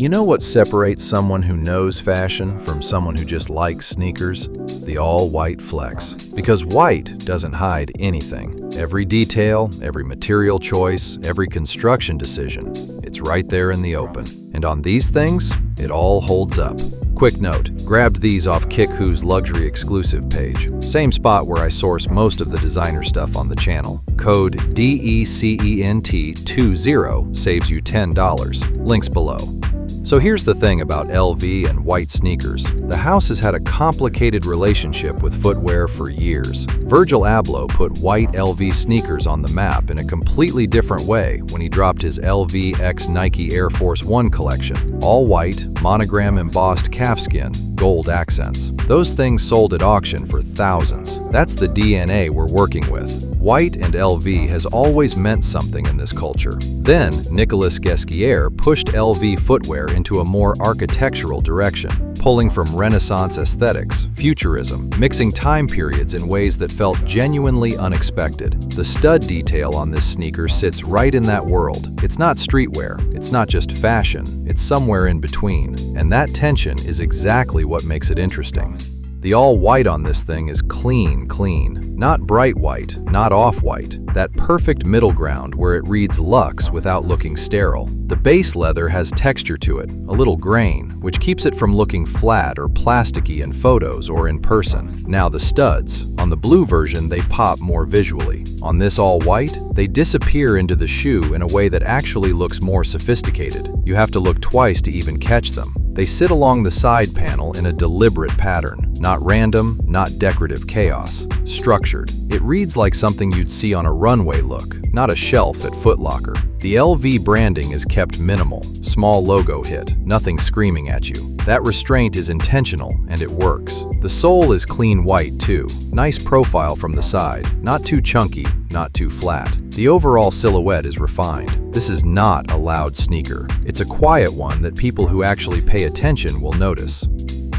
You know what separates someone who knows fashion from someone who just likes sneakers? The all-white flex. Because white doesn't hide anything. Every detail, every material choice, every construction decision, it's right there in the open. And on these things, it all holds up. Quick note, grabbed these off Kick.Who's luxury exclusive page. Same spot where I source most of the designer stuff on the channel. Code DECENT20 saves you $10. Links below. So here's the thing about LV and white sneakers. The house has had a complicated relationship with footwear for years. Virgil Abloh put white LV sneakers on the map in a completely different way when he dropped his LV x Nike Air Force One collection. All white, monogram embossed calfskin, gold accents. Those things sold at auction for thousands. That's the DNA we're working with. White and LV has always meant something in this culture. Then, Nicolas Ghesquiere pushed LV footwear into a more architectural direction, pulling from Renaissance aesthetics, futurism, mixing time periods in ways that felt genuinely unexpected. The stud detail on this sneaker sits right in that world. It's not streetwear, it's not just fashion, it's somewhere in between. And that tension is exactly what makes it interesting. The all-white on this thing is clean. Not bright white, not off-white. That perfect middle ground where it reads luxe without looking sterile. The base leather has texture to it, a little grain, which keeps it from looking flat or plasticky in photos or in person. Now the studs. On the blue version, they pop more visually. On this all-white, they disappear into the shoe in a way that actually looks more sophisticated. You have to look twice to even catch them. They sit along the side panel in a deliberate pattern. Not random, not decorative chaos. Structured. It reads like something you'd see on a runway look, not a shelf at Foot Locker. The LV branding is kept minimal. Small logo hit, nothing screaming at you. That restraint is intentional, and it works. The sole is clean white too. Nice profile from the side. Not too chunky, not too flat. The overall silhouette is refined. This is not a loud sneaker. It's a quiet one that people who actually pay attention will notice.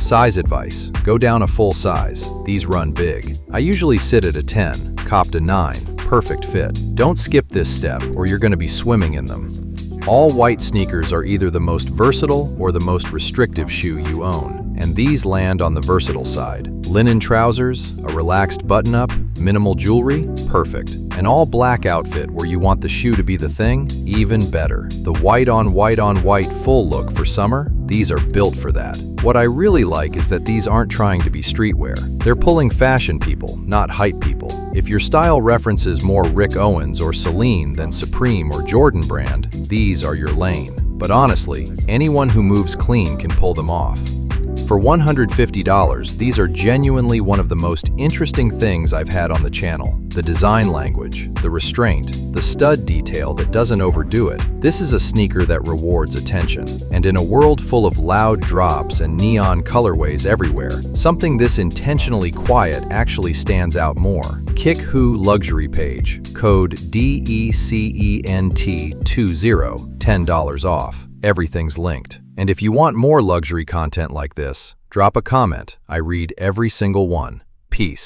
Size advice. Go down a full size. These run big. I usually sit at a 10, copped a 9. Perfect fit. Don't skip this step or you're going to be swimming in them. All white sneakers are either the most versatile or the most restrictive shoe you own, and these land on the versatile side. Linen trousers, a relaxed button-up, minimal jewelry, perfect. An all-black outfit where you want the shoe to be the thing, even better. The white-on-white-on-white full look for summer, these are built for that. What I really like is that these aren't trying to be streetwear. They're pulling fashion people, not hype people. If your style references more Rick Owens or Celine than Supreme or Jordan brand, these are your lane. But honestly, anyone who moves clean can pull them off. For $150, these are genuinely one of the most interesting things I've had on the channel. The design language, the restraint, the stud detail that doesn't overdo it. This is a sneaker that rewards attention. And in a world full of loud drops and neon colorways everywhere, something this intentionally quiet actually stands out more. Kick.Who luxury page, code DECENT20, $10 off. Everything's linked. And if you want more luxury content like this, drop a comment. I read every single one. Peace.